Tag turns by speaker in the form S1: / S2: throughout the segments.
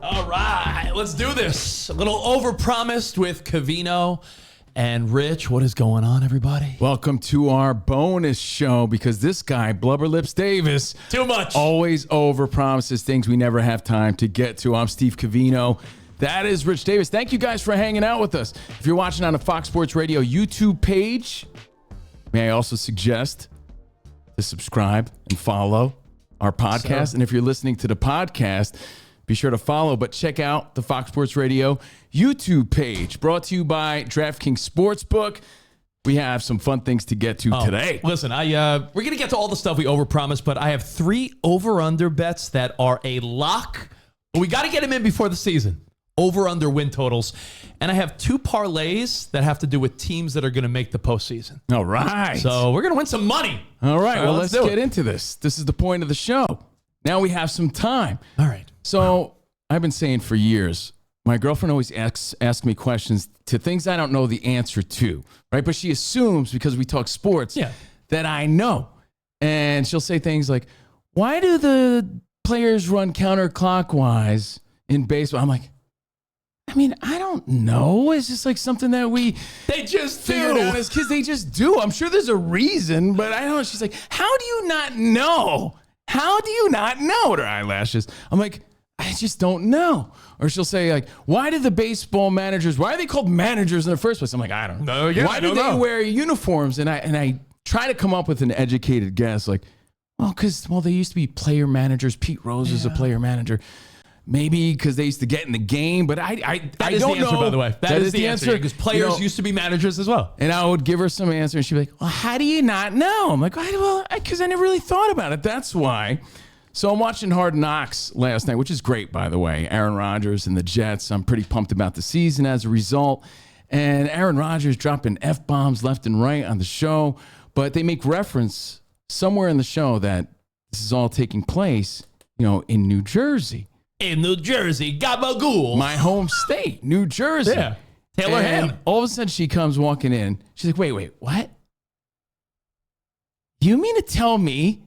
S1: All right, let's do this. A little overpromised with Covino and Rich. What is going on, everybody?
S2: Welcome to our bonus show, because this guy, Blubber Lips Davis,
S1: Too much.
S2: always overpromises things we never have time to get to. I'm Steve Covino. That is Rich Davis. Thank you guys for hanging out with us. If you're watching on the Fox Sports Radio YouTube page, may I also suggest to subscribe and follow our podcast. And if you're listening to the podcast, be sure to follow, but check out the Fox Sports Radio YouTube page, brought to you by DraftKings Sportsbook. We have some fun things to get to today.
S1: Listen, we're going to get to all the stuff we overpromised, but I have 3 over-under bets that are a lock. But we got to get them in before the season. Over-under win totals. And I have 2 parlays that have to do with teams that are going to make the postseason.
S2: All right.
S1: So we're going to win some money.
S2: All right. Well,
S1: let's
S2: let's
S1: do
S2: get
S1: it.
S2: into this. This is the point of the show. Now we have some time.
S1: All right.
S2: So I've been saying for years, my girlfriend always asks me questions to things I don't know the answer to, right? But she assumes, because we talk sports, that I know. And she'll say things like, why do the players run counterclockwise in baseball? I'm like, I mean, I don't know. It's just like something that
S1: They just
S2: figured out
S1: do.
S2: as kids. They just do. I'm sure there's a reason, but I don't know. She's like, how do you not know? How do you not know? With her eyelashes. I'm like, I just don't know. Or she'll say, like, why do the baseball managers, why are they called managers in the first place? I'm like, I don't know.
S1: No, yeah,
S2: why
S1: I
S2: do
S1: don't
S2: they
S1: know.
S2: wear uniforms? And I try to come up with an educated guess, like, well, they used to be player managers. Pete Rose is a player manager. Maybe because they used to get in the game, but I
S1: That is
S2: don't
S1: the answer,
S2: know.
S1: by the way. That is the answer. Because players
S2: You know,
S1: used to be managers as well.
S2: and I would give her some answer, and she'd be like, well, how do you not know? I'm like, because I never really thought about it. That's why. So I'm watching Hard Knocks last night, which is great, by the way. Aaron Rodgers and the Jets. I'm pretty pumped about the season as a result. And Aaron Rodgers dropping F-bombs left and right on the show. But they make reference somewhere in the show that this is all taking place, in New Jersey.
S1: In New Jersey, Gabagool.
S2: My home state, New Jersey.
S1: Yeah. Taylor
S2: And
S1: Ham.
S2: all of a sudden she comes walking in. She's like, wait, what? You mean to tell me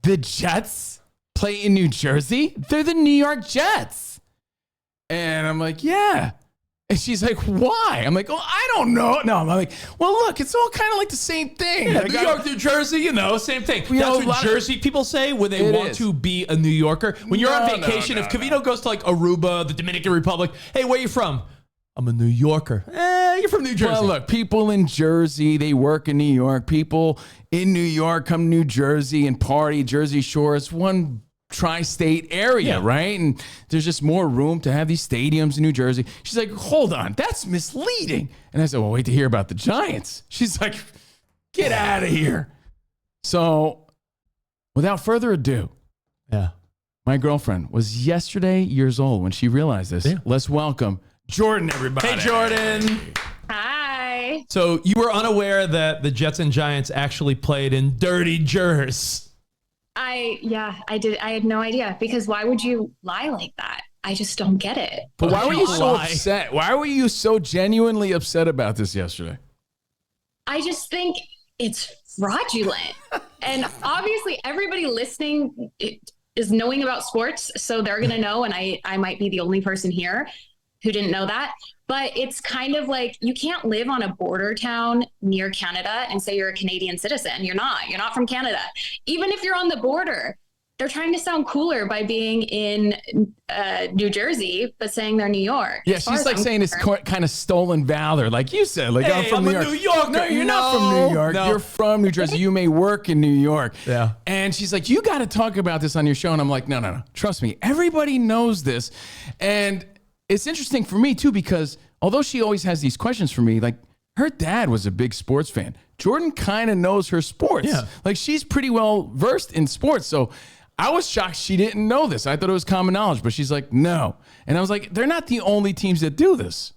S2: the Jets play in New Jersey? They're the New York Jets. And I'm like, yeah. And she's like, why? I'm like, oh, I don't know. No, I'm like, well, look, it's all kind of like the same thing.
S1: Yeah,
S2: Like,
S1: New York, New Jersey, same thing.
S2: You know,
S1: That's
S2: a lot
S1: what
S2: of-
S1: Jersey people say when they
S2: It
S1: want
S2: is.
S1: to be a New Yorker. When you're on
S2: No,
S1: vacation,
S2: no,
S1: if Covino goes to like Aruba, the Dominican Republic, hey, where you from? I'm a New Yorker. You're from New Jersey.
S2: Well, look, people in Jersey, they work in New York. People in New York come to New Jersey and party. Jersey Shore is one tri-state area, right? And there's just more room to have these stadiums in New Jersey. She's like, hold on, that's misleading. And I said, well, wait to hear about the Giants. She's like, get out of here. So without further ado, my girlfriend was yesterday years old when she realized this. Let's welcome Jordan, everybody.
S1: Hey, Jordan.
S3: Hi.
S1: So you were unaware that the Jets and Giants actually played in dirty jerseys.
S3: I did. I had no idea, because why would you lie like that? I just don't get it.
S2: But why were you so
S1: Lie.
S2: upset? Why were you so genuinely upset about this yesterday?
S3: I just think it's fraudulent. And obviously everybody listening is knowing about sports, so they're going to know. And I might be the only person here who didn't know that. But it's kind of like, you can't live on a border town near Canada and say you're a Canadian citizen. You're not from Canada. Even if you're on the border, they're trying to sound cooler by being in New Jersey, but saying they're New York.
S2: Yeah,
S3: As far
S2: she's
S3: as
S2: like
S3: I'm
S2: saying it's
S3: concerned.
S2: kind of stolen valor. Like you said, like, I'm
S1: Hey,
S2: from
S1: I'm
S2: New
S1: a
S2: York.
S1: New Yorker.
S2: No, you're not from New York.
S1: No.
S2: You're from New Jersey. You may work in New York.
S1: Yeah.
S2: And she's like, you got to talk about this on your show. And I'm like, no. Trust me. Everybody knows this. And it's interesting for me, too, because although she always has these questions for me, like, her dad was a big sports fan. Jordan kind of knows her sports.
S1: Yeah.
S2: Like, she's pretty well versed in sports. So I was shocked she didn't know this. I thought it was common knowledge, but she's like, no. And I was like, they're not the only teams that do this.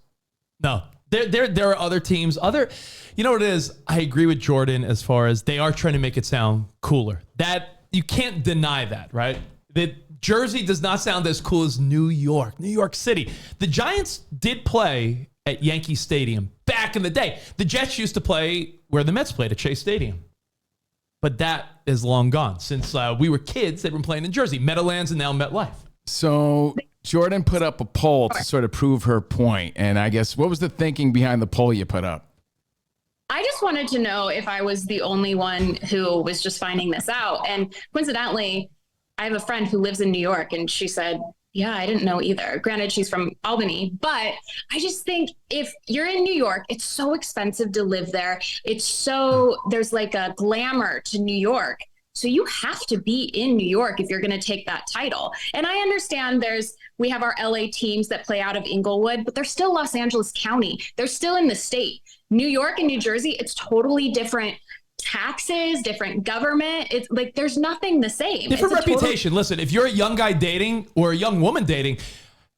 S1: No, there are other teams. You know what it is? I agree with Jordan as far as they are trying to make it sound cooler. That you can't deny that, right? that Jersey does not sound as cool as New York City. The Giants did play at Yankee Stadium back in the day. The Jets used to play where the Mets played at Chase Stadium. But that is long gone. Since we were kids, they've been playing in Jersey. Meadowlands and now MetLife.
S2: So Jordan put up a poll to sort of prove her point. And I guess, what was the thinking behind the poll you put up?
S3: I just wanted to know if I was the only one who was just finding this out. And coincidentally, I have a friend who lives in New York, and she said, yeah, I didn't know either. Granted, she's from Albany, but I just think if you're in New York, it's so expensive to live there. There's like a glamour to New York. So you have to be in New York if you're going to take that title. And I understand we have our LA teams that play out of Inglewood, but they're still Los Angeles County. They're still in the state. New York and New Jersey, it's totally different taxes, different government. It's like there's nothing the same.
S1: Different reputation. Listen, if you're a young guy dating or a young woman dating,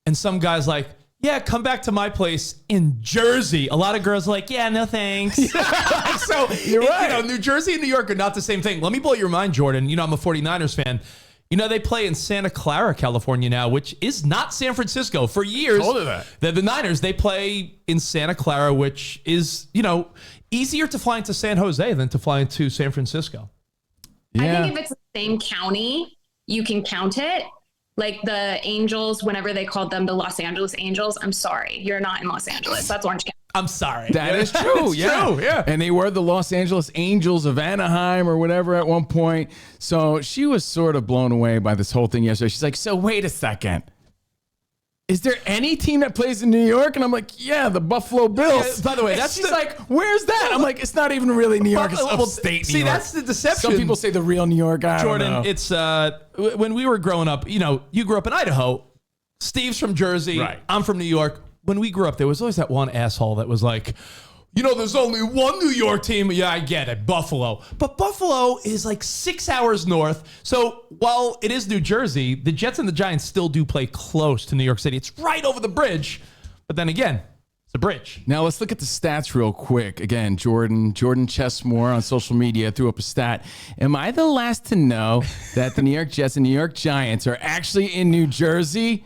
S1: and some guy's like, yeah, come back to my place in Jersey. A lot of girls are like, yeah, no thanks. So
S2: you're right.
S1: New Jersey and New York are not the same thing. Let me blow your mind, Jordan. I'm a 49ers fan. They play in Santa Clara, California now, which is not San Francisco. For years, the Niners, they play in Santa Clara, which is, easier to fly into San Jose than to fly into San Francisco.
S3: Yeah. I think if it's the same county, you can count it. Like the Angels, whenever they called them the Los Angeles Angels, I'm sorry, you're not in Los Angeles. That's Orange County.
S1: I'm sorry.
S2: That is true.
S1: True, yeah.
S2: And they were the Los Angeles Angels of Anaheim or whatever at one point. So she was sort of blown away by this whole thing yesterday. She's like, so wait a second. Is there any team that plays in New York? And I'm like, yeah, the Buffalo Bills.
S1: By the way,
S2: she's like, where's that? I'm like, it's not even really New York. It's upstate New York.
S1: See, that's the deception.
S2: Some people say the real New York.
S1: Jordan, it's when we were growing up, you grew up in Idaho. Steve's from Jersey.
S2: Right.
S1: I'm from New York. When we grew up, there was always that one asshole that was like, there's only one New York team. Yeah, I get it, Buffalo. But Buffalo is like 6 hours north. So while it is New Jersey, the Jets and the Giants still do play close to New York City. It's right over the bridge. But then again, it's a bridge.
S2: Now let's look at the stats real quick. Again, Jordan Chesmore on social media threw up a stat. Am I the last to know that the New York Jets and New York Giants are actually in New Jersey?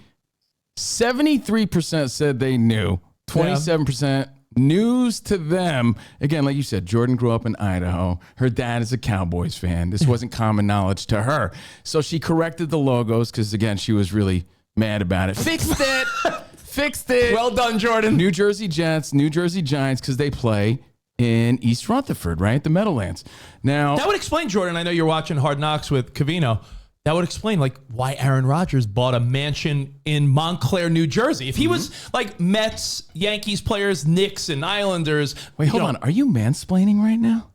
S2: 73% said they knew. 27% news to them. Again, like you said, Jordan grew up in Idaho. Her dad is a Cowboys fan. This wasn't common knowledge to her. So she corrected the logos because, again, she was really mad about it. Fixed it. Fixed it.
S1: Well done, Jordan.
S2: New Jersey Jets, New Jersey Giants, because they play in East Rutherford, right? The Meadowlands. Now,
S1: that would explain, Jordan. I know you're watching Hard Knocks with Covino. That would explain why Aaron Rodgers bought a mansion in Montclair, New Jersey. If he was like Mets, Yankees players, Knicks, and Islanders.
S2: Wait, hold on. Are you mansplaining right now?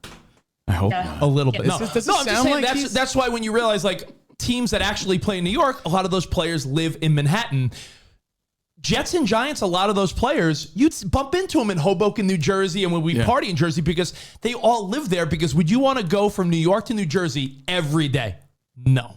S2: I hope not.
S1: A little bit.
S2: No,
S1: I'm just saying that's why when you realize teams that actually play in New York, a lot of those players live in Manhattan. Jets and Giants, a lot of those players, you'd bump into them in Hoboken, New Jersey, and when we party in Jersey because they all live there. Because would you want to go from New York to New Jersey every day? No.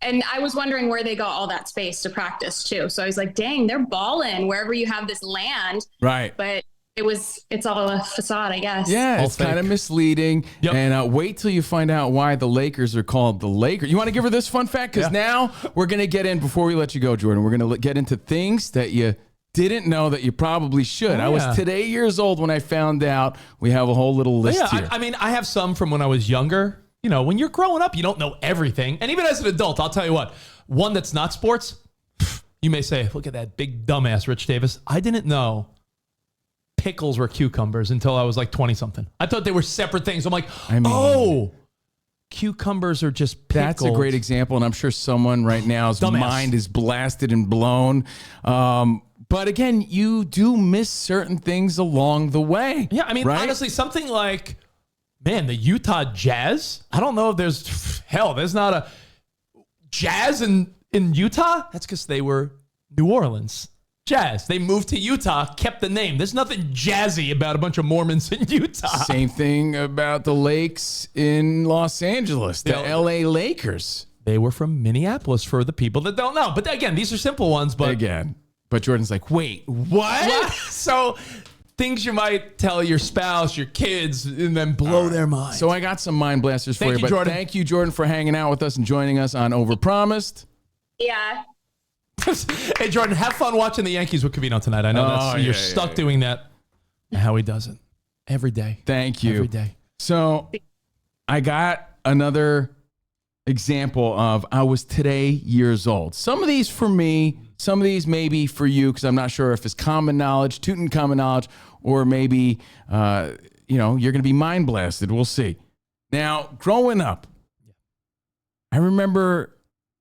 S3: And I was wondering where they got all that space to practice too. So I was like, dang, they're balling wherever you have this land.
S2: Right.
S3: But it's all a facade, I guess.
S2: Yeah, it's kind of misleading. Yep. And wait till you find out why the Lakers are called the Lakers. You want to give her this fun fact? Because now we're going to get in, before we let you go, Jordan, we're going to get into things that you didn't know that you probably should. I was today years old when I found out. We have a whole little list here.
S1: I mean, I have some from when I was younger. When you're growing up, you don't know everything. And even as an adult, I'll tell you what, one that's not sports, you may say, look at that big dumbass, Rich Davis. I didn't know pickles were cucumbers until I was like 20-something. I thought they were separate things. I'm like, cucumbers are just pickles.
S2: That's a great example, and I'm sure someone right now's mind is blasted and blown. But again, you do miss certain things along the way.
S1: Yeah, I mean, honestly, something like... Man, the Utah Jazz? I don't know if there's not a Jazz in Utah? That's because they were New Orleans Jazz. They moved to Utah, kept the name. There's nothing jazzy about a bunch of Mormons in Utah.
S2: Same thing about the Lakes in Los Angeles, the LA Lakers.
S1: They were from Minneapolis for the people that don't know. But again, these are simple ones. But
S2: Jordan's like, wait, what?
S1: So... things you might tell your spouse, your kids, and then blow their mind.
S2: So I got some mind blasters for you. But
S1: Jordan.
S2: Thank you, Jordan, for hanging out with us and joining us on Overpromised.
S3: Yeah.
S1: Hey, Jordan, have fun watching the Yankees with Covino tonight. I know you're stuck doing that. How he does it every day.
S2: Thank you.
S1: Every day.
S2: So I got another example of I was today years old. Some of these for me, some of these maybe for you, because I'm not sure if it's common knowledge, Tutankhamun knowledge, or maybe, you're going to be mind blasted. We'll see. Now, growing up, I remember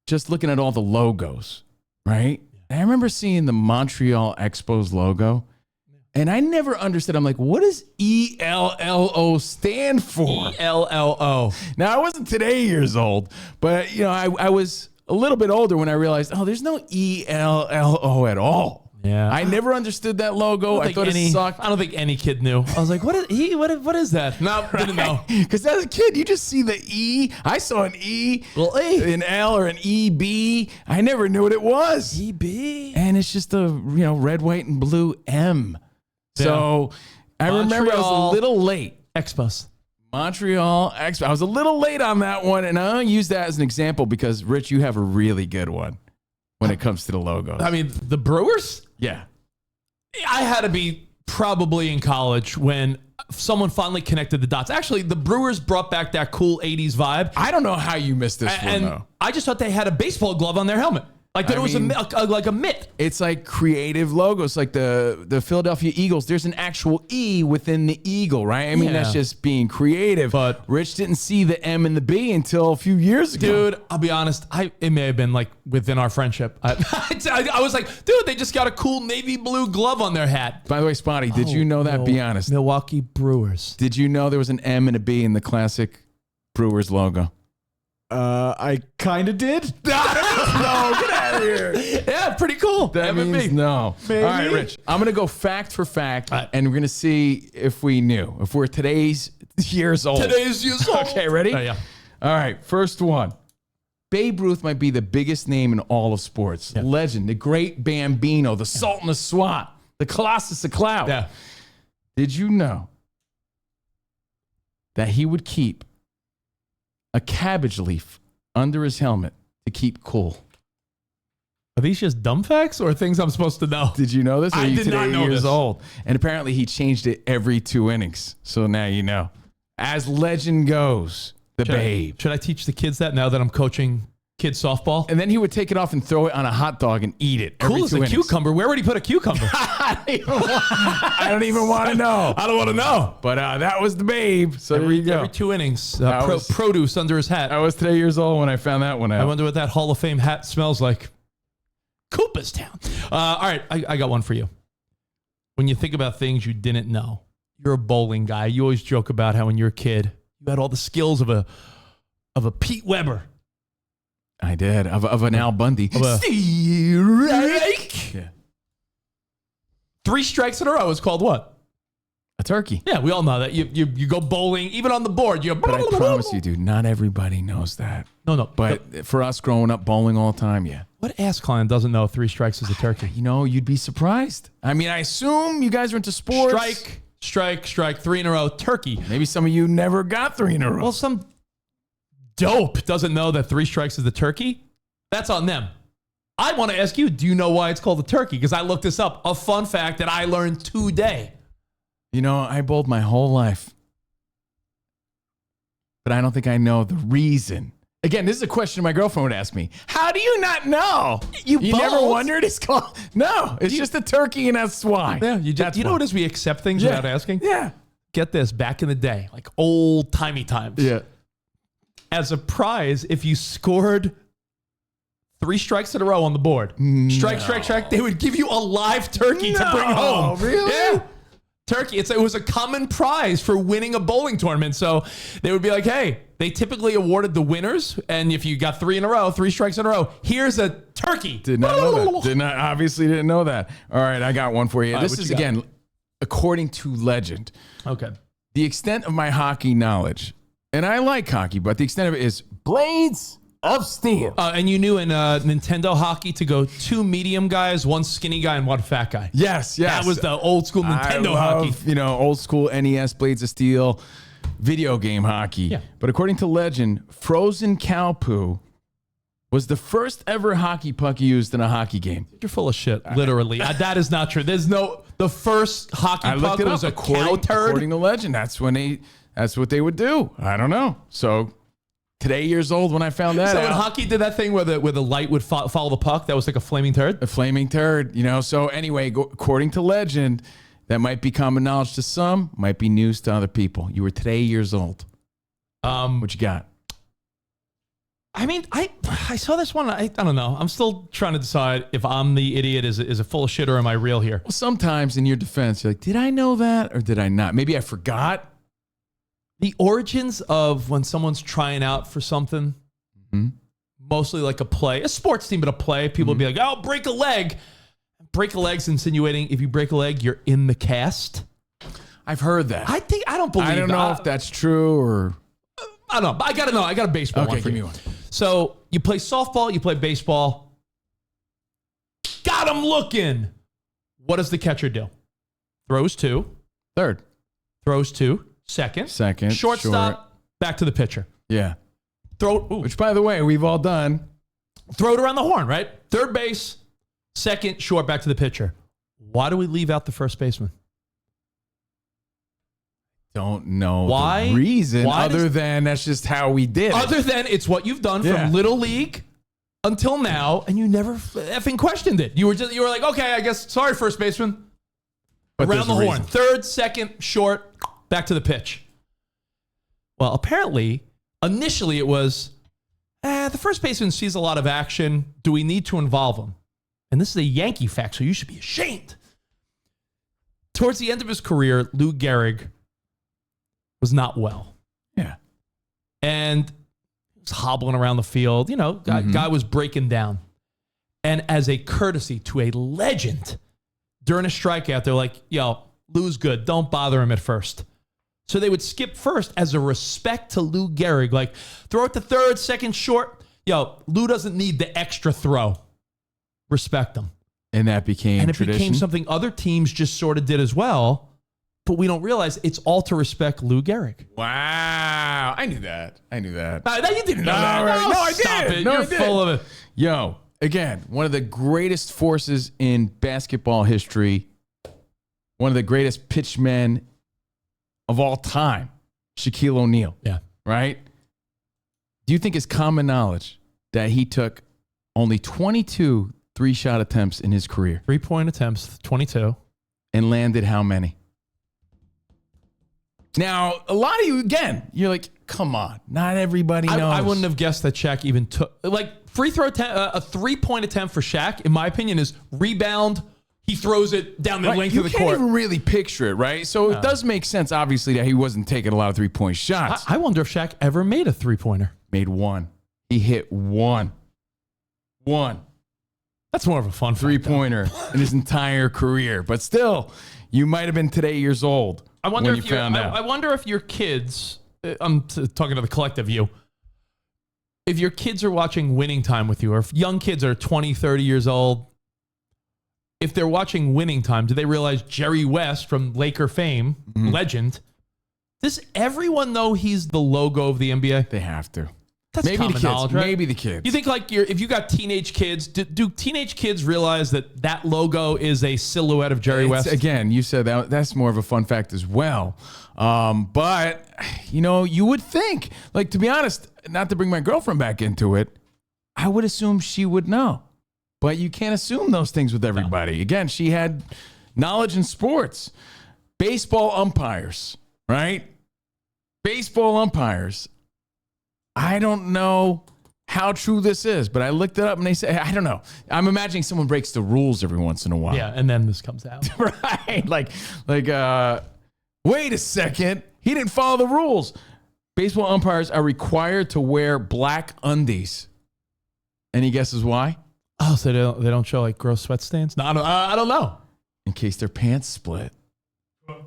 S2: just looking at all the logos, right? And I remember seeing the Montreal Expos logo. And I never understood. I'm like, what does ELLO stand for?
S1: ELLO.
S2: Now, I wasn't today years old, but, I was a little bit older when I realized, there's no ELLO at all.
S1: Yeah.
S2: I never understood that logo. I thought it sucked.
S1: I don't think any kid knew. I was like, what is that? No, didn't know.
S2: Because as a kid, you just see the E. I saw an E, an L, or an EB. I never knew what it was.
S1: EB.
S2: And it's just a, red, white, and blue M. Yeah. So I remember I was a little late.
S1: Expos.
S2: Montreal Expos. I was a little late on that one, and I'll use that as an example because, Rich, you have a really good one when it comes to the logos.
S1: I mean, the Brewers?
S2: Yeah.
S1: I had to be probably in college when someone finally connected the dots. Actually, the Brewers brought back that cool 80s vibe.
S2: I don't know how you missed this one, though.
S1: I just thought they had a baseball glove on their helmet. Like there was like a mitt.
S2: It's like creative logos, like the Philadelphia Eagles. There's an actual E within the eagle, right? I mean, that's just being creative. But Rich didn't see the M and the B until a few years ago.
S1: Dude, I'll be honest. It may have been like within our friendship. I was like, dude, they just got a cool navy blue glove on their hat.
S2: By the way, Spotty, did you know that? Be honest.
S1: Milwaukee Brewers.
S2: Did you know there was an M and a B in the classic Brewers logo?
S4: I kind of did.
S2: No, get out of here.
S1: Yeah, pretty cool.
S2: That means no.
S4: Maybe.
S2: All right, Rich. I'm going to go fact for fact, and we're going to see if we knew. If we're today's years old. Okay, ready?
S1: Yeah.
S2: All right, first one. Babe Ruth might be the biggest name in all of sports. Yeah. Legend, the great Bambino, the Sultan of SWAT, the Colossus of Clout.
S1: Yeah.
S2: Did you know that he would keep a cabbage leaf under his helmet to keep cool?
S1: Are these just dumb facts or things I'm supposed to know?
S2: Did you know this?
S1: I did not know this.
S2: Old? And apparently he changed it every 2 innings. So now you know. As legend goes, Babe.
S1: Should I teach the kids that now that I'm coaching kids softball?
S2: And then he would take it off and throw it on a hot dog and eat it.
S1: Cool as a cucumber. Where would he put a cucumber?
S2: I don't even want to know.
S1: I don't want to know.
S2: But that was the Babe. So there you go.
S1: Every 2 innings, produce under his hat.
S2: I was 3 years old when I found that one out.
S1: I wonder what that Hall of Fame hat smells like. Cooperstown. All right, I got one for you. When you think about things you didn't know, you're a bowling guy. You always joke about how when you're a kid, you had all the skills of a Pete Weber.
S2: I did. Of an Al Bundy.
S1: Strike. Yeah. 3 strikes in a row is called what?
S2: A turkey.
S1: Yeah, we all know that. You go bowling, even on the board.
S2: But I promise you, dude, not everybody knows that.
S1: No.
S2: But for us growing up bowling all the time, yeah.
S1: What ass client doesn't know 3 strikes is a turkey?
S2: You'd be surprised. I mean, I assume you guys are into sports.
S1: Strike, 3 in a row, turkey.
S2: Maybe some of you never got 3 in a row.
S1: Well, some dope doesn't know that 3 strikes is the turkey. That's on them. I want to ask you, do you know why it's called a turkey? Because I looked this up. A fun fact that I learned today.
S2: I bowled my whole life. But I don't think I know the reason. Again, this is a question my girlfriend would ask me. How do you not know? You never wondered it's called? No, it's just a turkey and that's why.
S1: Yeah, you know what it is? We accept things without asking?
S2: Yeah.
S1: Get this, back in the day, like old-timey times.
S2: Yeah.
S1: As a prize, if you scored 3 strikes in a row on the board, strike, they would give you a live turkey to bring home.
S2: Really?
S1: Yeah. Turkey. It was a common prize for winning a bowling tournament. So they would be like, hey, they typically awarded the winners. And if you got 3 in a row, 3 strikes in a row, here's a turkey.
S2: Did not know that. Obviously didn't know that. All right, I got one for you. This is, again, according to legend.
S1: Okay.
S2: The extent of my hockey knowledge, and I like hockey, but the extent of it is blades of steel.
S1: And you knew in Nintendo hockey to go 2 medium guys, 1 skinny guy, and 1 fat guy.
S2: Yes.
S1: That was the old school Nintendo hockey.
S2: Old school NES blades of steel, video game hockey.
S1: Yeah.
S2: But according to legend, frozen cow poo was the first ever hockey puck used in a hockey game?
S1: You're full of shit. Literally, that is not true. The first hockey puck was a cow turd.
S2: According to legend, that's what they would do. I don't know. So today years old when I found that
S1: So
S2: out.
S1: when hockey did that thing where the light would follow the puck, that was like a flaming turd.
S2: A flaming turd, So anyway, according to legend, that might be common knowledge to some, might be news to other people. You were today years old. What you got?
S1: I mean, I saw this one. I don't know. I'm still trying to decide if I'm the idiot. Is it full of shit or am I real here?
S2: Well, sometimes in your defense, you're like, did I know that or did I not? Maybe I forgot.
S1: The origins of when someone's trying out for something, mostly like a play, a sports team, but a play, people would be like, oh, break a leg. Break a leg's insinuating if you break a leg, you're in the cast.
S2: I've heard that.
S1: I don't believe
S2: I don't know if that's true or...
S1: I don't know. I got to know. I got a baseball one for
S2: give
S1: you.
S2: me one.
S1: So you play softball, you play baseball. Got him looking. What does the catcher do? Throws to.
S2: Third.
S1: Throws to. Second. Shortstop.
S2: Short.
S1: Back to the pitcher.
S2: Yeah.
S1: Throw.
S2: Which, by the way, we've all done.
S1: Throw it around the horn, right? Third base. Second. Short. Back to the pitcher. Why do we leave out the first baseman?
S2: Don't know
S1: why
S2: the reason
S1: why
S2: other than that's just how we did it.
S1: Other than it's what you've done from Little League until now, and you never effing questioned it. You were like, okay, I guess, sorry, first baseman.
S2: But
S1: Around the horn.
S2: reason.
S1: Third, second, short, back to the pitch. Well, apparently, initially it was, the first baseman sees a lot of action. Do we need to involve him? And this is a Yankee fact, so you should be ashamed. Towards the end of his career, Lou Gehrig was not well.
S2: Yeah.
S1: And he was hobbling around the field. Guy was breaking down. And as a courtesy to a legend, during a strikeout, they're like, yo, Lou's good. Don't bother him at first. So they would skip first as a respect to Lou Gehrig. Like, throw it to third, second, short. Yo, Lou doesn't need the extra throw. Respect him.
S2: And that became tradition.
S1: It became something other teams just sort of did as well. But we don't realize it's all to respect Lou Gehrig.
S2: Wow. I knew that. You didn't know
S1: that.
S2: Right. No, I
S1: stop
S2: did.
S1: It.
S2: No,
S1: You're
S2: I did.
S1: full of it.
S2: Yo, again, one of the greatest forces in basketball history, one of the greatest pitchmen of all time, Shaquille O'Neal.
S1: Yeah.
S2: Right? Do you think it's common knowledge that he took only 22 three-shot attempts in his career?
S1: 3-point attempts, 22.
S2: And landed how many? Now, a lot of you, again, you're like, come on. Not everybody knows.
S1: I wouldn't have guessed that Shaq even took, like, free throw attempt, a 3-point attempt for Shaq, in my opinion, is rebound. He throws it down the length of the court.
S2: You can't even really picture it, right? So it does make sense, obviously, that he wasn't taking a lot of 3-point shots.
S1: I wonder if Shaq ever made a 3-pointer.
S2: Made one. He hit one.
S1: That's more of a fun
S2: 3-pointer in his entire career. But still, you might have been today years old.
S1: I wonder
S2: when you found out.
S1: I wonder if your kids, I'm talking to the collective you, if your kids are watching Winning Time with you, or if young kids are 20, 30 years old, if they're watching Winning Time, do they realize Jerry West from Laker fame, legend, does everyone know he's the logo of the NBA?
S2: They have to.
S1: That's
S2: maybe
S1: common
S2: the kids.
S1: knowledge, right?
S2: Maybe the kids.
S1: You think like if you got teenage kids, do teenage kids realize that logo is a silhouette of Jerry West?
S2: Again, you said that's more of a fun fact as well. But, you would think, like, to be honest, not to bring my girlfriend back into it, I would assume she would know. But you can't assume those things with everybody. No. Again, she had knowledge in sports. Baseball umpires, right? Baseball umpires. I don't know how true this is, but I looked it up and they say, I don't know. I'm imagining someone breaks the rules every once in a while.
S1: Yeah, and then this comes out.
S2: Right. Like, wait a second. He didn't follow the rules. Baseball umpires are required to wear black undies. Any guesses why?
S1: Oh, so they don't show like gross sweat stains? No, I don't know.
S2: In case their pants split.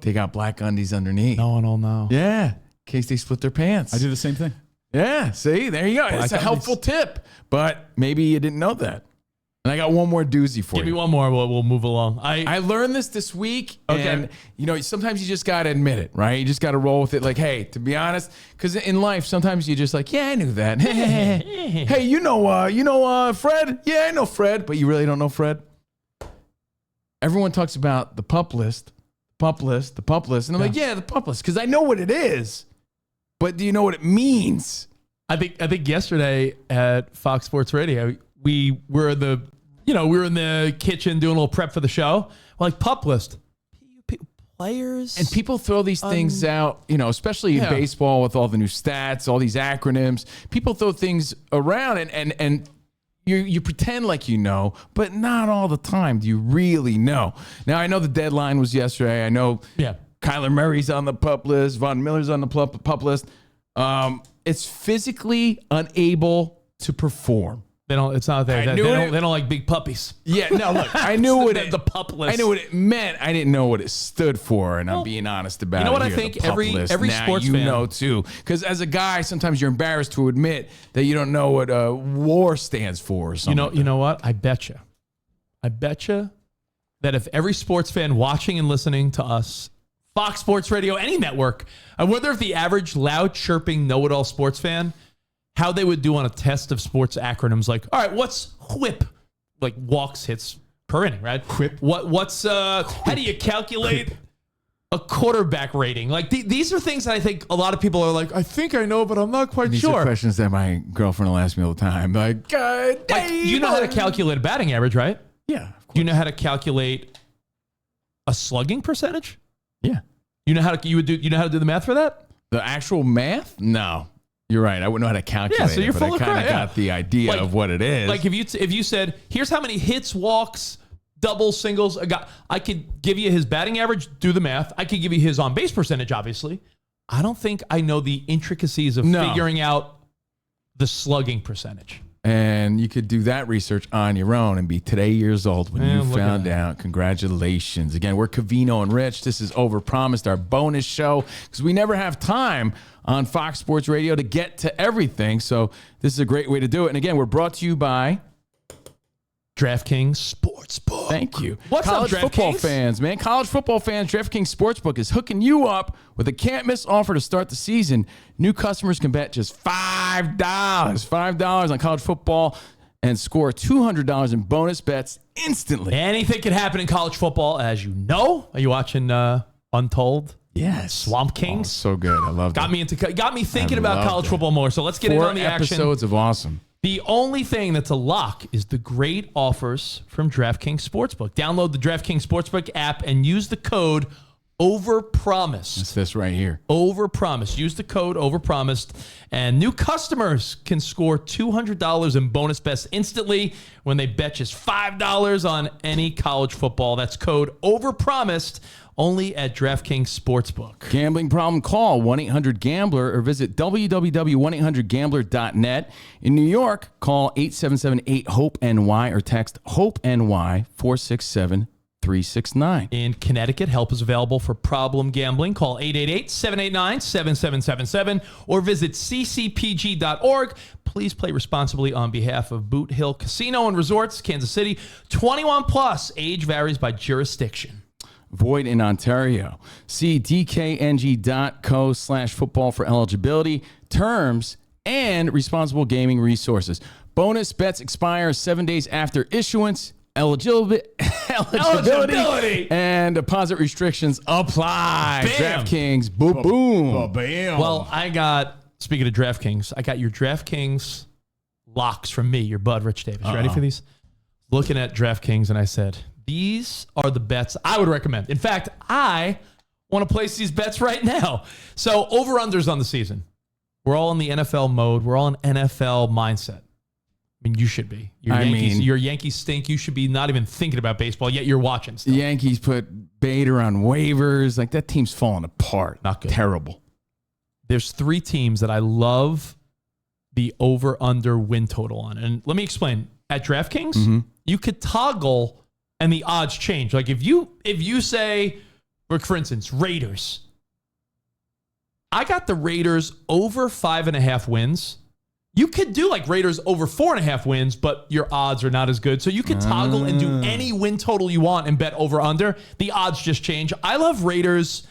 S2: They got black undies underneath.
S1: No one will know.
S2: Yeah. In case they split their pants.
S4: I do the same thing.
S2: Yeah, see, there you go. It's a helpful tip, but maybe you didn't know that. And I got one more doozy for
S1: Give
S2: you.
S1: me one more. We'll move along.
S2: I learned this week,
S1: Okay.
S2: and sometimes you just gotta admit it, right? You just gotta roll with it. Like, hey, to be honest, because in life sometimes you just like, yeah, I knew that. Hey, you know Fred? Yeah, I know Fred, but you really don't know Fred. Everyone talks about the pup list, and I'm like, yeah, the pup list, because I know what it is, but do you know what it means?
S1: I think yesterday at Fox Sports Radio, we were in the kitchen doing a little prep for the show. We're like, pup list. Players.
S2: And people throw these things out, especially in baseball with all the new stats, all these acronyms. People throw things around and you pretend like you know, but not all the time do you really know. Now, I know the deadline was yesterday. I know Kyler Murray's on the pup list. Von Miller's on the pup list. It's physically unable to perform.
S1: It's not that. They don't like big puppies.
S2: Yeah, no, look, I knew what
S1: the pup list.
S2: I knew what it meant. I didn't know what it stood for, and I'm being honest about it.
S1: You know what
S2: here,
S1: I think?
S2: the pup
S1: Every
S2: list.
S1: sports
S2: you
S1: fan
S2: know too, because as a guy, sometimes you're embarrassed to admit that you don't know what WAR stands for or something.
S1: You know what? I bet you that if every sports fan watching and listening to us, Fox Sports Radio, any network, I wonder if the average loud chirping know-it-all sports fan, how they would do on a test of sports acronyms. Like, all right, what's whip? Like walks, hits per inning, right?
S4: Whip.
S1: What's how do you calculate a quarterback rating? Like these are things that I think a lot of people are like, I think I know, but I'm not quite
S2: These
S1: sure.
S2: are questions that my girlfriend will ask me all the time. Like,
S1: You know how to calculate a batting average, right?
S2: Yeah, of course.
S1: You know how to calculate a slugging percentage?
S2: Yeah.
S1: You know how to do the math for that?
S2: The actual math? No. You're right. I wouldn't know how to calculate
S1: so you're
S2: it, but
S1: full
S2: I
S1: of
S2: kind
S1: crap,
S2: of got the idea of what it is.
S1: Like if you said, here's how many hits, walks, doubles, singles a guy, I could give you his batting average, do the math. I could give you his on base percentage, obviously. I don't think I know the intricacies of figuring out the slugging percentage.
S2: And you could do that research on your own and be today years old when you
S1: look
S2: found
S1: at
S2: out. Congratulations. Again, we're Covino and Rich. This is Overpromised, our bonus show, because we never have time on Fox Sports Radio to get to everything. So this is a great way to do it. And again, we're brought to you by
S1: DraftKings Sportsbook.
S2: Thank you.
S1: What's
S2: College
S1: up,
S2: football
S1: DraftKings?
S2: fans, man. College football fans, DraftKings Sportsbook is hooking you up with a can't-miss offer to start the season. New customers can bet just $5 on college football and score $200 in bonus bets instantly.
S1: Anything can happen in college football, as you know. Are you watching Untold?
S2: Yes.
S1: Swamp Kings?
S2: So good. I love that.
S1: Got me thinking about
S2: loved
S1: college
S2: it.
S1: football more. So let's get in
S2: 4
S1: on the action.
S2: episodes of awesome.
S1: The only thing that's a lock is the great offers from DraftKings Sportsbook. Download the DraftKings Sportsbook app and use the code OVERPROMISED.
S2: It's this right here.
S1: OVERPROMISED. Use the code OVERPROMISED, and new customers can score $200 in bonus bets instantly when they bet just $5 on any college football. That's code OVERPROMISED, only at DraftKings Sportsbook.
S2: Gambling problem? Call 1-800-GAMBLER or visit www.1800gambler.net. In New York, call 877-8-HOPE-NY or text HOPE-NY 467-369.
S1: In Connecticut, help is available for problem gambling. Call 888-789-7777 or visit ccpg.org. Please play responsibly on behalf of Boot Hill Casino and Resorts, Kansas City. 21 plus. Age varies by jurisdiction.
S2: Void in Ontario. See dkng.co/football for eligibility, terms, and responsible gaming resources. Bonus bets expire 7 days after issuance. Eligibility and deposit restrictions apply.
S1: Bam.
S2: DraftKings, boom.
S4: Bam.
S1: Well, speaking of DraftKings, I got your DraftKings locks from me, your bud, Rich Davis. Ready for these? Looking at DraftKings, and I said, these are the bets I would recommend. In fact, I want to place these bets right now. So over-unders on the season. We're all in the NFL mode. We're all in NFL mindset. I mean, you should be. Your Yankees stink. You should be not even thinking about baseball, yet you're watching still.
S2: The Yankees put Bader on waivers. Like, that team's falling apart.
S1: Not good.
S2: Terrible.
S1: There's 3 teams that I love the over-under win total on. And let me explain. At DraftKings, you could toggle and the odds change. Like if you say, for instance, Raiders. I got the Raiders over 5.5 wins You could do like Raiders over 4.5 wins, but your odds are not as good. So you could toggle and do any win total you want and bet over under. The odds just change. I love Raiders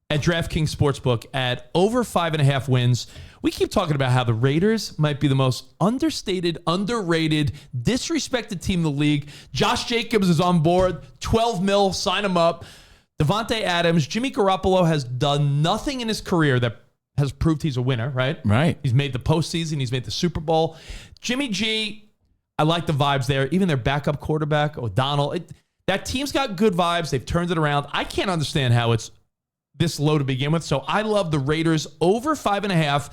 S1: at DraftKings Sportsbook at over 5.5 wins. We keep talking about how the Raiders might be the most understated, underrated, disrespected team in the league. Josh Jacobs is on board. 12 mil, sign him up. Devontae Adams, Jimmy Garoppolo has done nothing in his career that has proved he's a winner, right?
S2: Right.
S1: He's made the postseason. He's made the Super Bowl. Jimmy G, I like the vibes there. Even their backup quarterback, O'Donnell. That team's got good vibes. They've turned it around. I can't understand how it's this low to begin with. So I love the Raiders over 5.5.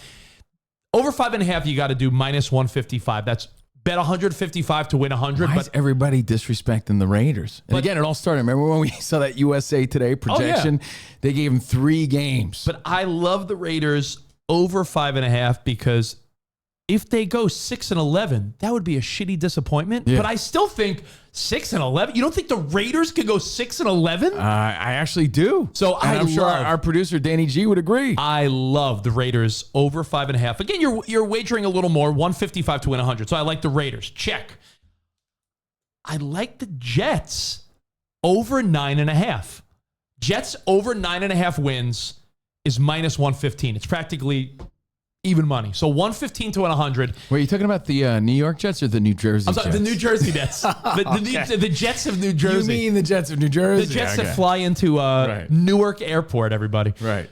S1: Over 5.5, you got to do minus 155. That's bet 155 to win 100.
S2: Why is everybody disrespecting the Raiders? And again, it all started. Remember when we saw that USA Today projection? They gave them 3 games.
S1: But I love the Raiders over 5.5 because if they go 6-11, that would be a shitty disappointment.
S2: Yeah.
S1: But I still think 6-11. You don't think the Raiders could go 6-11?
S2: I actually do.
S1: So
S2: and I'm sure our producer Danny G would agree.
S1: I love the Raiders over 5.5. Again, you're wagering a little more, 155 to win 100. So I like the Raiders. Check. I like the Jets over 9.5. Jets over 9.5 wins is minus 115. It's practically even money. So 115 to 100.
S2: Wait, are you talking about the New York Jets or the New Jersey
S1: I'm sorry,
S2: Jets?
S1: the New Jersey Jets. The Jets of New Jersey.
S2: You mean the Jets of New Jersey?
S1: The Jets that fly into Newark Airport, everybody.
S2: Right.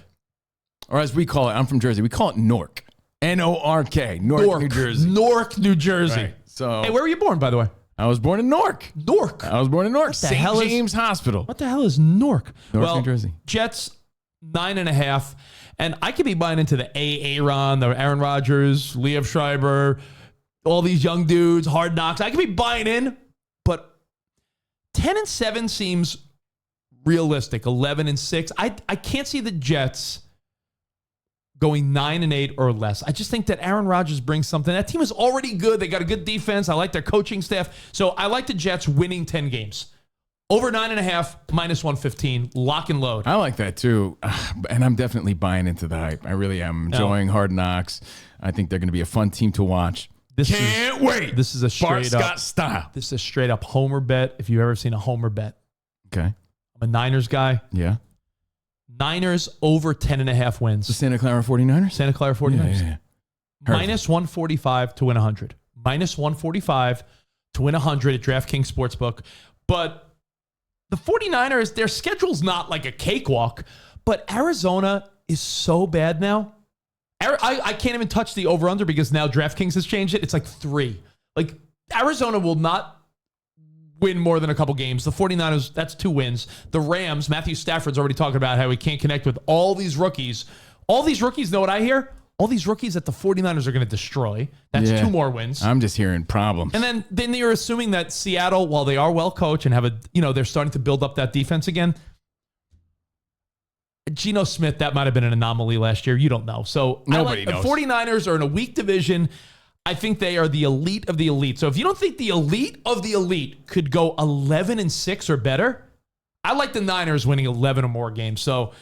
S2: Or as we call it, I'm from Jersey, we call it Nork. N-O-R-K. Newark, New Jersey.
S1: Newark, New Jersey.
S2: Right. So,
S1: hey, where were you born, by the way?
S2: I was born in Newark.
S1: Newark.
S2: I was born in Newark.
S1: What the hell
S2: St.
S1: is-
S2: James Hospital.
S1: What the hell is Newark?
S2: Newark, New Jersey.
S1: Jets 9.5. And I could be buying into the Aaron, the Aaron Rodgers, Liev Schreiber, all these young dudes, Hard Knocks. I could be buying in, but 10-7 seems realistic. 11-6. I can't see the Jets going 9-8 or less. I just think that Aaron Rodgers brings something. That team is already good. They got a good defense. I like their coaching staff. So I like the Jets winning 10 games. Over 9.5, minus 115, lock and load.
S2: I like that too. And I'm definitely buying into the hype. I really am enjoying Hard Knocks. I think they're going to be a fun team to watch.
S1: Can't wait. This is a
S2: Bart
S1: straight
S2: Scott
S1: up
S2: style.
S1: This is a straight up homer bet. If you've ever seen a homer bet.
S2: Okay.
S1: I'm a Niners guy.
S2: Yeah.
S1: Niners over 10.5 wins.
S2: The Santa Clara 49ers?
S1: Santa Clara 49ers.
S2: Yeah.
S1: Minus 145 to win 100. Minus 145 to win 100 at DraftKings Sportsbook. But the 49ers, their schedule's not like a cakewalk, but Arizona is so bad now. I can't even touch the over-under because now DraftKings has changed it. It's like 3. Like, Arizona will not win more than a couple games. The 49ers, that's 2 wins. The Rams, Matthew Stafford's already talking about how he can't connect with all these rookies. All these rookies, know what I hear? All these rookies that the 49ers are going to destroy. That's 2 more wins.
S2: I'm just hearing problems.
S1: And then you're assuming that Seattle, while they are well coached and have they're starting to build up that defense again. Geno Smith, that might have been an anomaly last year. You don't know. So
S2: Nobody knows.
S1: The 49ers are in a weak division. I think they are the elite of the elite. So if you don't think the elite of the elite could go 11-6 or better, I like the Niners winning 11 or more games. So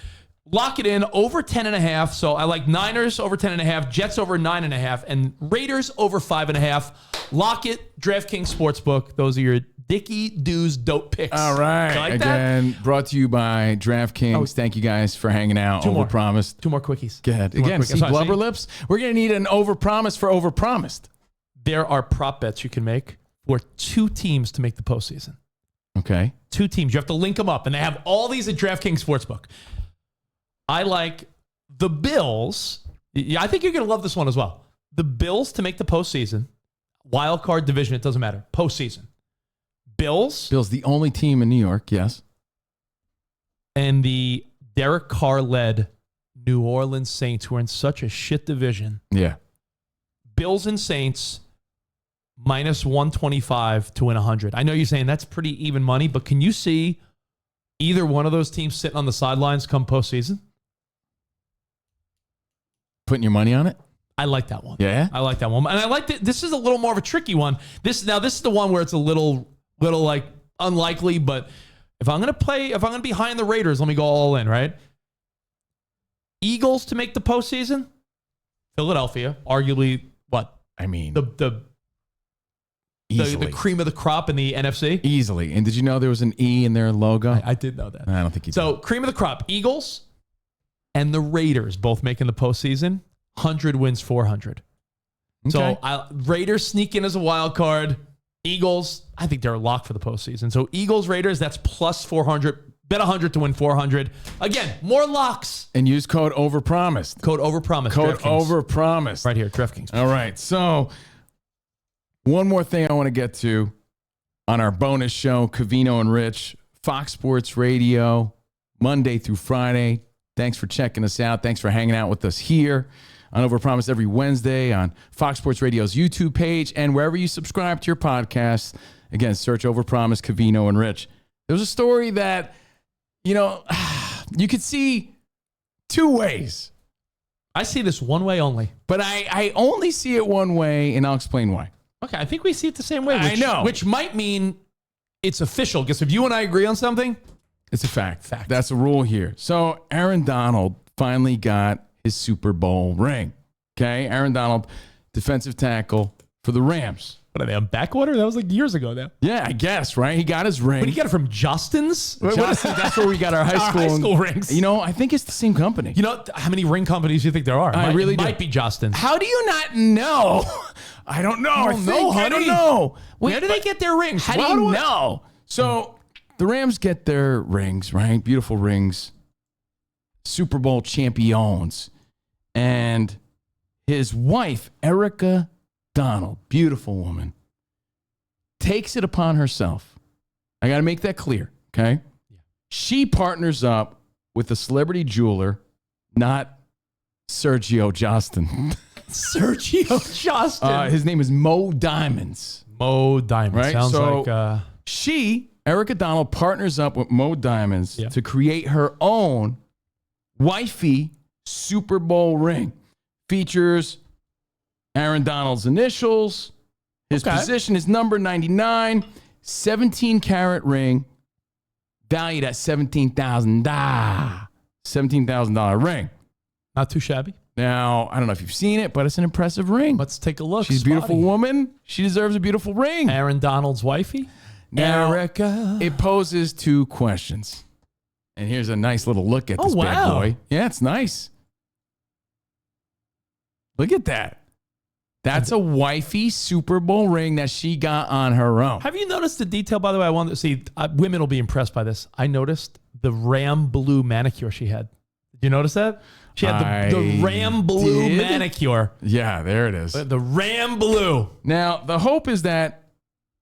S1: lock it in over 10.5. So I like Niners over 10.5, Jets over 9.5, and Raiders over 5.5. Lock it. DraftKings Sportsbook. Those are your Dickie Doos dope picks.
S2: All right.
S1: You like
S2: Again, brought to you by DraftKings. Thank you guys for hanging out.
S1: Two more.
S2: Overpromised.
S1: 2 more quickies.
S2: Go ahead.
S1: Two more
S2: Again,
S1: quickies.
S2: see
S1: Sorry,
S2: blubber lips? We're going to need an overpromise for overpromised.
S1: There are prop bets you can make for 2 teams to make the postseason.
S2: Okay.
S1: 2 teams. You have to link them up, and they have all these at DraftKings Sportsbook. I like the Bills. Yeah, I think you're going to love this one as well. The Bills to make the postseason. Wild card division, it doesn't matter. Postseason. Bills
S2: the only team in New York, yes.
S1: and the Derek Carr-led New Orleans Saints, who are in such a shit division.
S2: Yeah.
S1: Bills and Saints minus 125 to win 100. I know you're saying that's pretty even money, but can you see either one of those teams sitting on the sidelines come postseason?
S2: Putting your money on it?
S1: I like that one.
S2: Yeah?
S1: I like that one. And I like that. This is a little more of a tricky one. This is the one where it's a little like unlikely, but if I'm going to be high in the Raiders, let me go all in, right? Eagles to make the postseason. Philadelphia, arguably
S2: I mean,
S1: the
S2: easily.
S1: cream of the crop in the NFC.
S2: Easily. And did you know there was an E in their logo?
S1: I did know that.
S2: I don't think you
S1: So
S2: did.
S1: cream of the crop, Eagles and the Raiders both making the postseason. 100 wins, 400.
S2: Okay.
S1: So Raiders sneak in as a wild card. Eagles, I think they're a lock for the postseason. So Eagles, Raiders, that's plus 400. Bet 100 to win 400. Again, more locks.
S2: And use code OVERPROMISED.
S1: Code OVERPROMISED.
S2: Code
S1: DraftKings.
S2: OVERPROMISED.
S1: Right here, DraftKings.
S2: All right. So one more thing I want to get to on our bonus show, Covino and Rich, Fox Sports Radio, Monday through Friday. Thanks for checking us out. Thanks for hanging out with us here on Overpromised every Wednesday on Fox Sports Radio's YouTube page and wherever you subscribe to your podcasts. Again, search Overpromised, Covino and Rich. There was a story that, you could see two ways.
S1: I see this one way only.
S2: But I only see it one way, and I'll explain why.
S1: Okay, I think we see it the same way.
S2: I know.
S1: Which might mean it's official. Because if you and I agree on something,
S2: It's a fact.
S1: Fact.
S2: That's a rule here. So Aaron Donald finally got his Super Bowl ring. Okay, Aaron Donald, defensive tackle for the Rams.
S1: what are they on backwater? That was like years ago now.
S2: Yeah, I guess, right? He got his ring.
S1: But you get it from Justin's?
S2: Justin, that's where we got our high school.
S1: High school rings.
S2: I think it's the same company.
S1: You know how many ring companies do you think there are?
S2: I really
S1: it
S2: do.
S1: might be Justin's.
S2: How do you not know? I don't know. I don't know.
S1: Where do they get their rings?
S2: How do you know? So the Rams get their rings, right? Beautiful rings. Super Bowl champions. And his wife, Erica Donald, beautiful woman, takes it upon herself. I got to make that clear, okay? She partners up with a celebrity jeweler, not Sergio Justin.
S1: Sergio Justin.
S2: His name is Mo Diamonds.
S1: Mo Diamond.
S2: Right?
S1: Sounds
S2: So-
S1: like...
S2: She, Erica Donald, partners up with Mo Diamonds
S1: Yeah.
S2: to create her own wifey Super Bowl ring. Features Aaron Donald's initials, his
S1: Okay.
S2: position is number 99, 17-carat ring, valued at $17,000. $17,000 ring.
S1: not too shabby.
S2: Now, I don't know if you've seen it, but it's an impressive ring.
S1: Let's take a look.
S2: She's a beautiful
S1: Spotty.
S2: woman. She deserves a beautiful ring.
S1: Aaron Donald's wifey.
S2: Now,
S1: Erica.
S2: It poses two questions. And here's a nice little look at this bad
S1: wow.
S2: boy. Yeah, it's nice. Look at that. That's a wifey Super Bowl ring that she got on her own.
S1: Have you noticed the detail, by the way? I wanted to see. Women will be impressed by this. I noticed the ram blue manicure she had. Did you notice that? She had the
S2: I
S1: ram blue
S2: did.
S1: manicure.
S2: Yeah, there it is.
S1: The ram blue.
S2: Now, the hope is that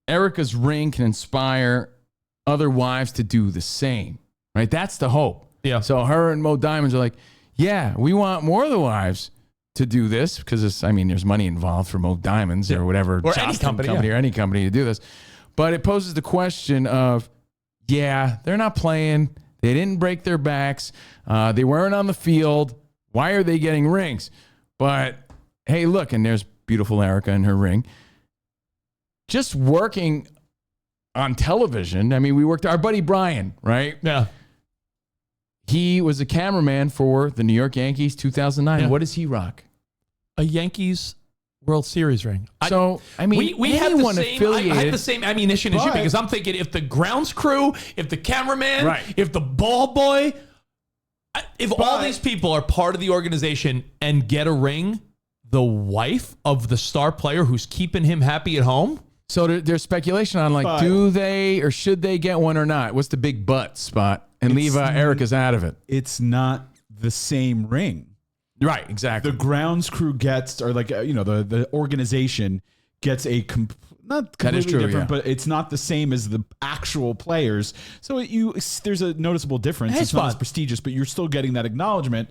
S2: Erica's ring can inspire other wives to do the same, right? That's the hope.
S1: Yeah.
S2: So her and Mo Diamonds are like, yeah, we want more of the wives to do this because there's money involved for Mo Diamonds or whatever.
S1: Or any
S2: Justin
S1: company,
S2: or any company to do this. But it poses the question of, yeah, they're not playing. They didn't break their backs. They weren't on the field. Why are they getting rings? But hey, look, and there's beautiful Erica in her ring. Just working on television. I mean, we worked, our buddy Brian, right?
S1: Yeah.
S2: He was a cameraman for the New York Yankees 2009.
S1: Yeah.
S2: What does he rock?
S1: A Yankees World Series ring.
S2: We have
S1: the same,
S2: affiliated.
S1: I had the same ammunition as you
S4: But-
S1: because I'm thinking if the grounds crew, if the cameraman,
S2: Right.
S1: if the ball boy, if all
S4: But-
S1: these people are part of the organization and get a ring, the wife of the star player who's keeping him happy at home.
S2: So there's speculation on
S4: But-
S2: do they or should they get one or not? What's the big but spot? And leave Erica's out of it.
S4: It's not the same ring.
S2: Right, exactly.
S4: The grounds crew gets, or like, the organization gets not
S2: That is
S4: completely
S2: true,
S4: different,
S2: yeah.
S4: but it's not the same as the actual players. So there's a noticeable difference.
S1: Hey,
S4: it's not as
S1: Spot.
S4: prestigious, but you're still getting that acknowledgement,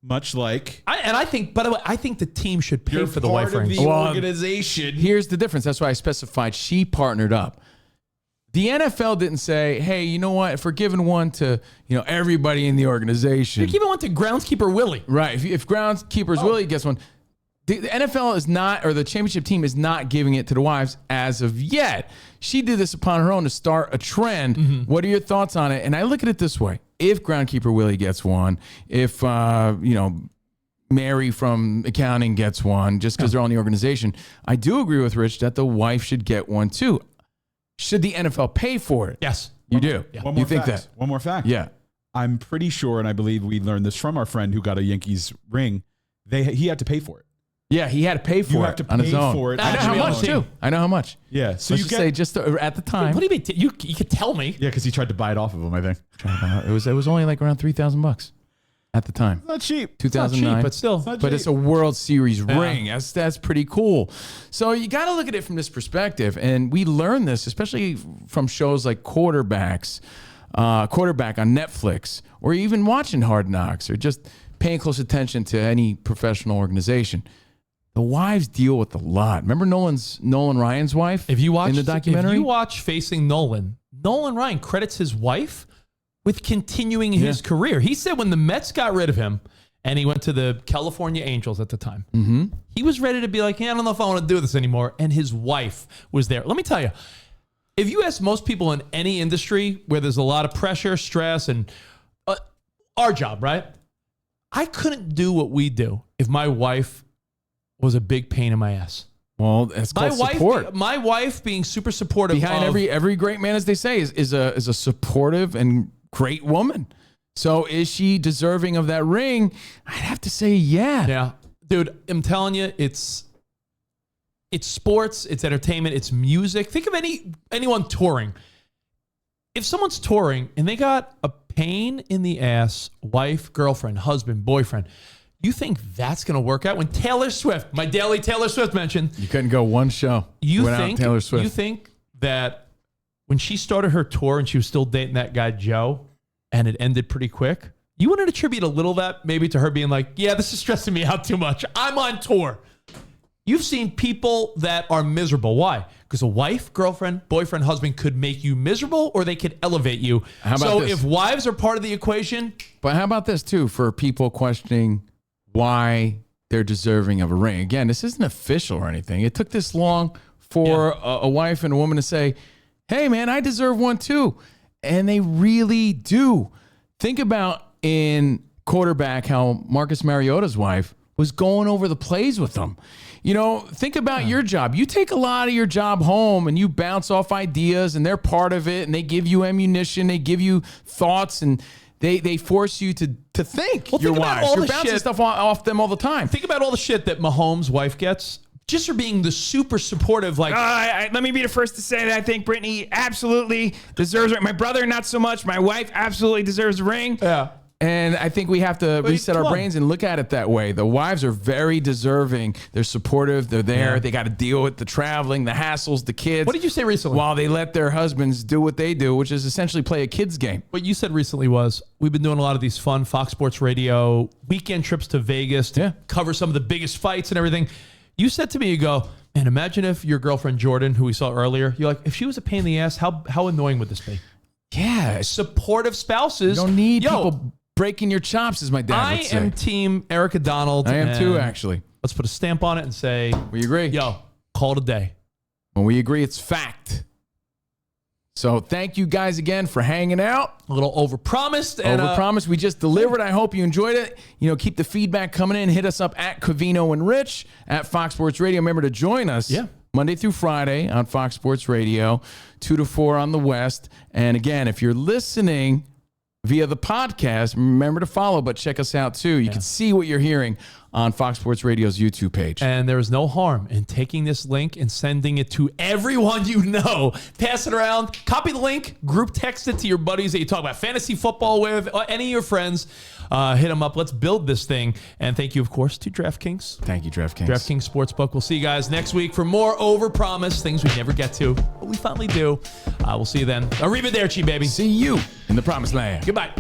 S4: much like
S1: I think, by the way, I think the team should pay
S4: you're
S1: for the
S4: part
S1: wife
S4: of
S1: rings.
S4: the
S2: Well,
S4: organization.
S2: Here's the difference. That's why I specified she partnered up. The NFL didn't say, hey, you know what? If we're giving one to everybody in the organization.
S1: You're giving one to groundskeeper Willie.
S2: Right. If groundskeepers Willie gets one, the NFL is not, or the championship team is not giving it to the wives as of yet. She did this upon her own to start a trend.
S1: Mm-hmm.
S2: What are your thoughts on it? And I look at it this way. If groundskeeper Willie gets one, if, Mary from accounting gets one just because they're on the organization. I do agree with Rich that the wife should get one too. Should the NFL pay for it?
S1: Yes.
S2: You do.
S1: Yeah.
S4: One more
S2: You think
S4: fact.
S2: that?
S4: One more fact.
S2: Yeah.
S4: I'm pretty sure, and I believe we learned this from our friend who got a Yankees ring. He had to pay for it.
S2: Yeah, he had to pay for
S4: You
S2: it
S4: have to
S2: on his
S4: pay
S2: own.
S4: for it.
S2: I know
S1: That
S2: how
S1: should be on
S2: much
S1: the team.
S2: too. I know how much.
S4: Yeah. So
S2: Let's
S4: you
S2: just say just at the time.
S1: What do you mean? You could tell me.
S4: Yeah, because he tried to buy it off of him, I think.
S2: It was only like around $3,000 at the time.
S4: Not cheap.
S2: 2009.
S1: But still.
S2: But it's a World Series ring. That's pretty cool. So you got to look at it from this perspective, and we learn this especially from shows like Quarterback on Netflix, or even watching Hard Knocks, or just paying close attention to any professional organization. The wives deal with a lot. Remember Nolan Ryan's wife?
S1: If you watch
S2: in the documentary,
S1: if you watch Facing Nolan Ryan credits his wife with continuing his career. He said when the Mets got rid of him and he went to the California Angels at the time, he was ready to be like, I don't know if I want to do this anymore. And his wife was there. Let me tell you, if you ask most people in any industry where there's a lot of pressure, stress, and our job, right? I couldn't do what we do if my wife was a big pain in my ass.
S2: well, that's called support.
S1: My wife being super supportive
S2: Behind
S1: of,
S2: every great man, as they say, is a supportive and great woman. So is she deserving of that ring? I'd have to say, yeah.
S1: Yeah. Dude, I'm telling you, it's sports, it's entertainment, it's music. Think of anyone touring. If someone's touring and they got a pain in the ass, wife, girlfriend, husband, boyfriend, you think that's going to work out? When Taylor Swift, my daily Taylor Swift mentioned,
S2: You couldn't go one show without Taylor Swift.
S1: You think that when she started her tour and she was still dating that guy, Joe, and it ended pretty quick, you wouldn't attribute a little of that maybe to her being like, yeah, this is stressing me out too much. I'm on tour. You've seen people that are miserable. Why? Because a wife, girlfriend, boyfriend, husband could make you miserable, or they could elevate you.
S2: How about
S1: so
S2: this?
S1: if wives are part of the equation,
S2: But how about this, too, for people questioning why they're deserving of a ring? Again, this isn't official or anything. It took this long for a wife and a woman to say, hey, man, I deserve one, too. And they really do. Think about in Quarterback how Marcus Mariota's wife was going over the plays with them. You know, think about your job. You take a lot of your job home and you bounce off ideas, and they're part of it, and they give you ammunition, they give you thoughts, and they force you to think.
S1: Well,
S2: Your
S1: think about
S2: wives.
S1: all
S2: You're
S1: the
S2: bouncing
S1: shit-
S2: stuff off them all the time.
S1: think about all the shit that Mahomes' wife gets just for being the super supportive, like,
S5: Let me be the first to say that I think Brittany absolutely deserves it. My brother, not so much. My wife absolutely deserves a ring.
S1: yeah.
S2: And I think we have to reset our
S1: come on.
S2: brains and look at it that way. The wives are very deserving. They're supportive. They're there.
S1: Yeah.
S2: They got to deal with the traveling, the hassles, the kids.
S1: What did you say recently?
S2: While they let their husbands do what they do, which is essentially play a kid's game.
S1: What you said recently was we've been doing a lot of these fun Fox Sports Radio weekend trips to Vegas to cover some of the biggest fights and everything. You said to me, you go, man, imagine if your girlfriend Jordan, who we saw earlier, you're like, if she was a pain in the ass, how annoying would this be?
S2: Yeah.
S1: Supportive spouses.
S2: You don't need
S1: Yo,
S2: people breaking your chops, as my dad
S1: I
S2: would say.
S1: am team Erica Donald.
S2: I am too,
S1: and
S2: actually.
S1: Let's put a stamp on it and say,
S2: We agree.
S1: yo, call it a day.
S2: When we agree, it's fact. So thank you guys again for hanging out.
S1: A little overpromised. And,
S2: Overpromised. We just delivered. I hope you enjoyed it. You know, keep the feedback coming in. Hit us up at Covino and Rich at Fox Sports Radio. Remember to join us Monday through Friday on Fox Sports Radio, 2 to 4 on the West. And again, if you're listening via the podcast, remember to follow, but check us out too. You can see what you're hearing on Fox Sports Radio's YouTube page.
S1: And there is no harm in taking this link and sending it to everyone you know. Pass it around, copy the link, group text it to your buddies that you talk about fantasy football with, any of your friends. Hit them up. Let's build this thing. And thank you, of course, to DraftKings.
S2: Thank you, DraftKings.
S1: DraftKings Sportsbook. We'll see you guys next week for more overpromise, things we never get to, but we finally do. We'll see you then. Arrivederci, baby.
S2: See you in the promised land.
S1: Goodbye.